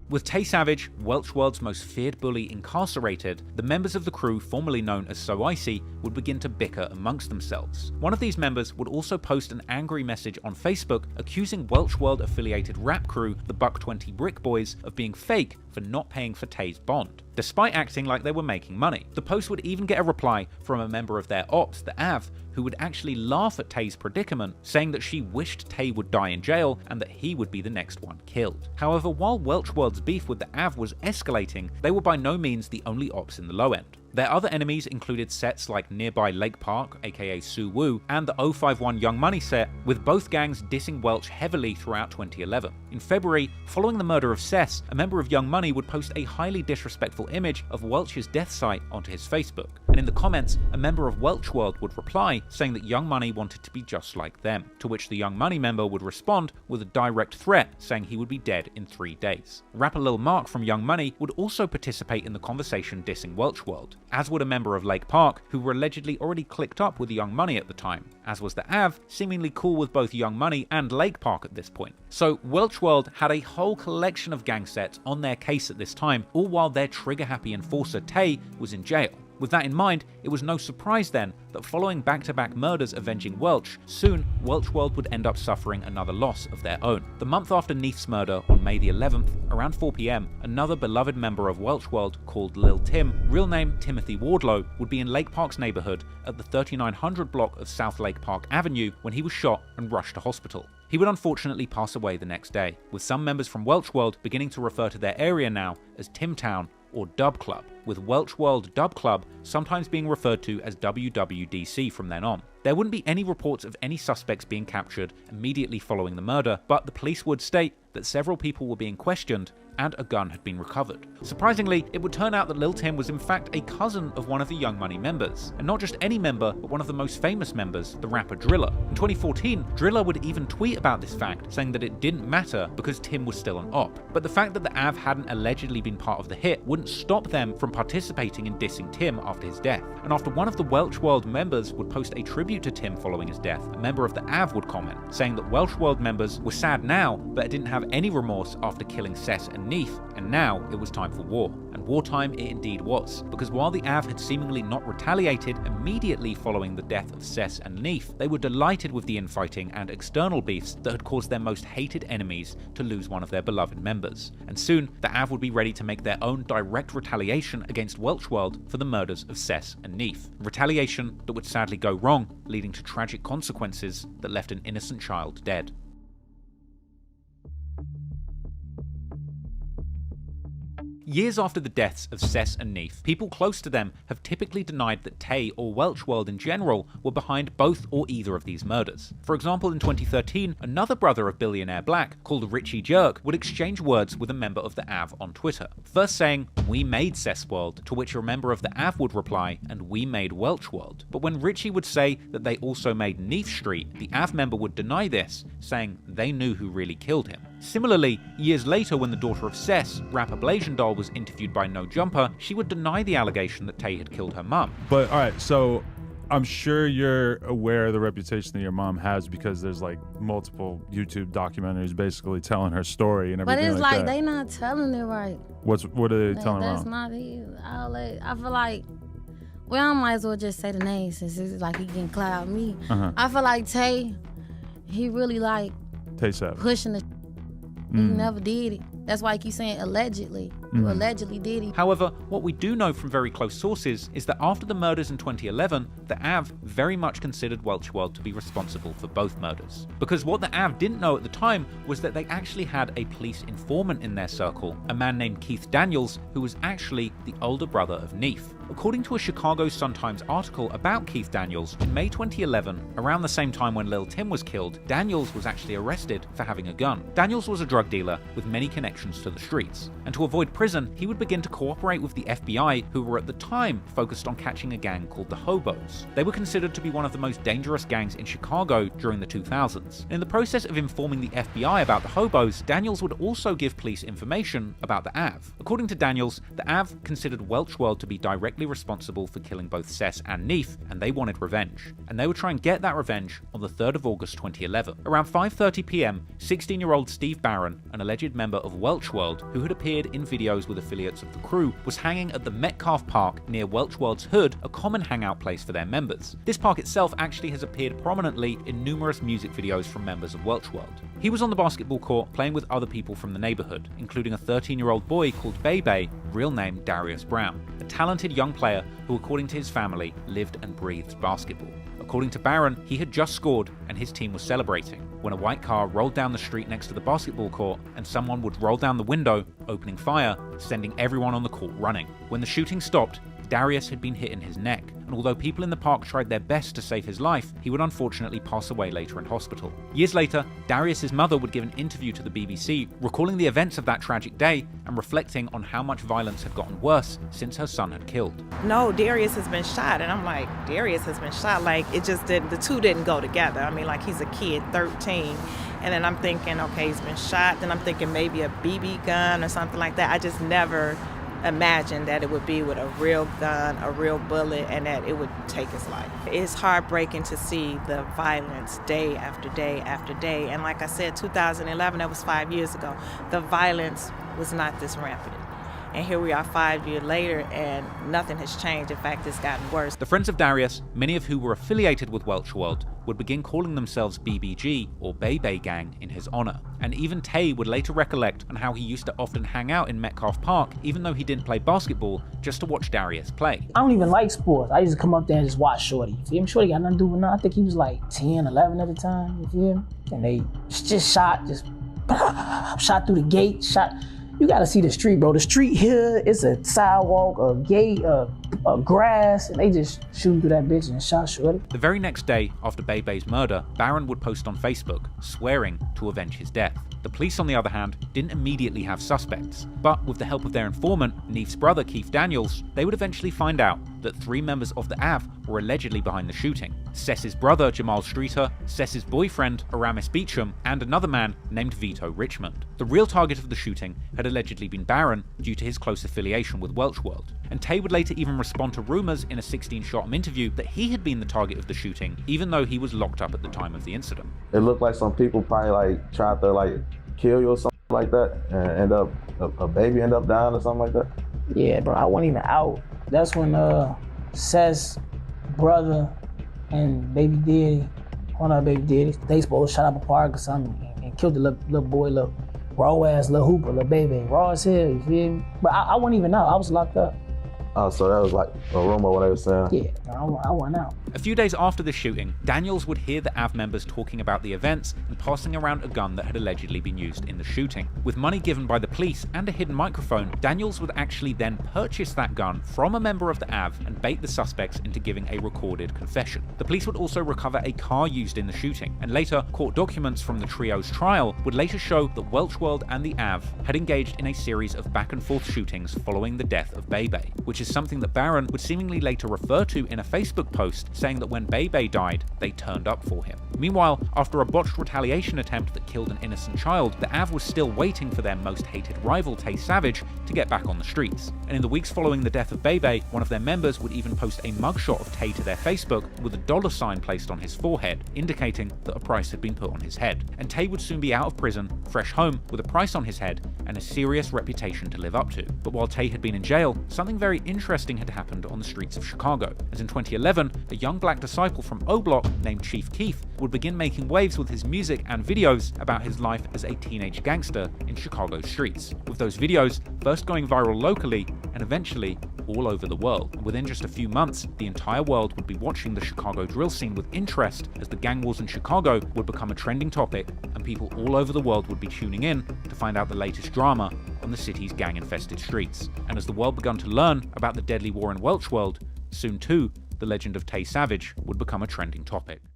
With Tay Savage, Welch World's most feared bully, incarcerated, the members of the crew formerly known as So Icy would begin to bicker amongst themselves. One of these members would also post an angry message on Facebook accusing Welch World affiliated rap crew, the Buck 20 Brick Boys, of being fake for not paying for Tay's bond, despite acting like they were making money. The post would even get a reply from a member of their ops, the Av, who would actually laugh at Tay's predicament, saying that she wished Tay would die in jail and that he would be the next one killed. However, while Welch World's beef with the Av was escalating, they were by no means the only ops in the low end. Their other enemies included sets like nearby Lake Park, aka Suwoo, and the 051 Young Money set, with both gangs dissing Welch heavily throughout 2011. In February, following the murder of Cess, a member of Young Money would post a highly disrespectful image of Welch's death site onto his Facebook, and in the comments, a member of Welch World would reply saying that Young Money wanted to be just like them, to which the Young Money member would respond with a direct threat saying he would be dead in 3 days. Rapper Lil Mark from Young Money would also participate in the conversation dissing Welch World, as would a member of Lake Park, who were allegedly already clicked up with Young Money at the time, as was the Av, seemingly cool with both Young Money and Lake Park at this point. So Welch World had a whole collection of gang sets on their case at this time, all while their trigger-happy enforcer Tay was in jail. With that in mind, it was no surprise then that following back-to-back murders avenging Welch, soon Welch World would end up suffering another loss of their own. The month after Neef's murder, on May the 11th, around 4 PM, another beloved member of Welch World called Lil Tim, real name Timothy Wardlow, would be in Lake Park's neighborhood at the 3900 block of South Lake Park Avenue when he was shot and rushed to hospital. He would unfortunately pass away the next day, with some members from Welch World beginning to refer to their area now as Timtown or Dub Club, with Welch World Dub Club sometimes being referred to as WWDC from then on. There wouldn't be any reports of any suspects being captured immediately following the murder, but the police would state that several people were being questioned and a gun had been recovered. Surprisingly, it would turn out that Lil Tim was in fact a cousin of one of the Young Money members, and not just any member, but one of the most famous members, the rapper Driller. In 2014, Driller would even tweet about this fact, saying that it didn't matter because Tim was still an op. But the fact that the Av hadn't allegedly been part of the hit wouldn't stop them from participating in dissing Tim after his death. And after one of the Welch World members would post a tribute to Tim following his death, a member of the Av would comment, saying that Welch World members were sad now, but didn't have any remorse after killing Cess and Neef, and now it was time for war. And wartime it indeed was, because while the Av had seemingly not retaliated immediately following the death of Cess and Neef, they were delighted with the infighting and external beefs that had caused their most hated enemies to lose one of their beloved members. And soon, the Av would be ready to make their own direct retaliation against Welch World for the murders of Cess and Neef. Retaliation that would sadly go wrong, leading to tragic consequences that left an innocent child dead. Years after the deaths of Cess and Neef, people close to them have typically denied that Tay or Welch World in general were behind both or either of these murders. For example, in 2013, another brother of Billionaire Black, called Richie Jerk, would exchange words with a member of the Av on Twitter. First saying, "We made Cess World," to which a member of the Av would reply, "And we made Welch World." But when Richie would say that they also made Neef Street, the Av member would deny this, saying they knew who really killed him. Similarly, years later when the daughter of Cess, rapper Blasian Doll, was interviewed by No Jumper, she would deny the allegation that Tay had killed her mum. But alright, so I'm sure you're aware of the reputation that your mom has because there's like multiple YouTube documentaries basically telling her story and everything. But it's like that. they not telling it right. What are they telling That's wrong? not it. I feel like, well, I might as well just say the name since it's like he can cloud me. I feel like Tay, he really like Tay Savage pushing the. He never did it. That's why I keep saying allegedly. You allegedly did it. However, what we do know from very close sources is that after the murders in 2011, the Av very much considered Welch World to be responsible for both murders. Because what the Av didn't know at the time was that they actually had a police informant in their circle, a man named Keith Daniels, who was actually the older brother of Neef. According to a Chicago Sun-Times article about Keith Daniels, in May 2011, around the same time when Lil Tim was killed, Daniels was actually arrested for having a gun. Daniels was a drug dealer with many connections to the streets, and to avoid prison, he would begin to cooperate with the FBI, who were at the time focused on catching a gang called the Hobos. They were considered to be one of the most dangerous gangs in Chicago during the 2000s. In the process of informing the FBI about the Hobos, Daniels would also give police information about the Av. According to Daniels, the Av considered Welch World to be directly responsible for killing both Sess and Neef, and they wanted revenge. And they would try and get that revenge on the 3rd of August 2011. Around 5:30 p.m, 16-year-old Steve Barron, an alleged member of Welch World, who had appeared in videos with affiliates of the crew, was hanging at the Metcalf Park near Welch World's hood, a common hangout place for their members. This park itself actually has appeared prominently in numerous music videos from members of Welch World. He was on the basketball court playing with other people from the neighborhood, including a 13-year-old boy called Bebe, real name Darius Brown, a talented young player who, according to his family, lived and breathed basketball. According to Barron, he had just scored and his team was celebrating when a white car rolled down the street next to the basketball court and someone would roll down the window, opening fire, sending everyone on the court running. When the shooting stopped, Darius had been hit in his neck, and although people in the park tried their best to save his life, he would unfortunately pass away later in hospital. Years later, Darius's mother would give an interview to the BBC, recalling the events of that tragic day and reflecting on how much violence had gotten worse since her son had killed. No, Darius has been shot. And I'm like, Darius has been shot? Like, it just didn't, the two didn't go together. I mean, like, he's a kid, 13. And then I'm thinking, okay, he's been shot. Then I'm thinking maybe a BB gun or something like that. I just never imagined that it would be with a real gun, a real bullet, and that it would take his life. It's heartbreaking to see the violence day after day after day. And like I said, 2011, that was 5 years ago. The violence was not this rampant. And here we are 5 years later, and nothing has changed. In fact, it's gotten worse. The friends of Darius, many of who were affiliated with Welch World, would begin calling themselves BBG, or Bebe Gang, in his honor. And even Tay would later recollect on how he used to often hang out in Metcalf Park, even though he didn't play basketball, just to watch Darius play. I don't even like sports. I used to come up there and just watch Shorty. You feel me? Shorty got nothing to do with nothing. I think he was like 10, 11 at the time. You feel me? And they just shot through the gate, shot. You gotta see the street, bro. The street here is a sidewalk, a gate, a grass, and they just shooting through that bitch and shot Shorty. The very next day after Bebe's murder, Barron would post on Facebook, swearing to avenge his death. The police, on the other hand, didn't immediately have suspects, but with the help of their informant, Neef's brother Keith Daniels, they would eventually find out that 3 members of the AV were allegedly behind the shooting. Sess's brother, Jamal Streeter, Sess's boyfriend, Aramis Beecham, and another man named Vito Richmond. The real target of the shooting had allegedly been Barron due to his close affiliation with Welch World, and Tay would later even respond to rumors in a 16-shot interview that he had been the target of the shooting, even though he was locked up at the time of the incident. It looked like some people probably tried to kill you or something like that, and a baby end up dying or something like that. Yeah, bro, I wasn't even out. That's when Sess, brother, and Baby Daddy, one of Baby Daddy, they supposed to shot up a park or something and killed the little boy, little raw ass little hooper, little baby, raw as hell, you feel me? But I wasn't even out. I was locked up. Oh, so that was like a rumor, what they were saying? Yeah, I wasn't out. A few days after the shooting, Daniels would hear the AV members talking about the events and passing around a gun that had allegedly been used in the shooting. With money given by the police and a hidden microphone, Daniels would actually then purchase that gun from a member of the AV and bait the suspects into giving a recorded confession. The police would also recover a car used in the shooting, and later, court documents from the trio's trial would later show that Welch World and the AV had engaged in a series of back-and-forth shootings following the death of Bebe, which is something that Barron would seemingly later refer to in a Facebook post, saying that when Bebe died, they turned up for him. Meanwhile, after a botched retaliation attempt that killed an innocent child, the AV was still waiting for their most hated rival, Tay Savage, to get back on the streets. And in the weeks following the death of Bebe, one of their members would even post a mugshot of Tay to their Facebook with a $sign placed on his forehead, indicating that a price had been put on his head. And Tay would soon be out of prison, fresh home, with a price on his head and a serious reputation to live up to. But while Tay had been in jail, something very interesting had happened on the streets of Chicago, as in 2011, a young black disciple from O Block named Chief Keef would begin making waves with his music and videos about his life as a teenage gangster in Chicago's streets, with those videos first going viral locally and eventually all over the world. And within just a few months, the entire world would be watching the Chicago drill scene with interest, as the gang wars in Chicago would become a trending topic and people all over the world would be tuning in to find out the latest drama on the city's gang-infested streets. And as the world began to learn about the deadly war in Welch World, soon too, the legend of Tay Savage would become a trending topic.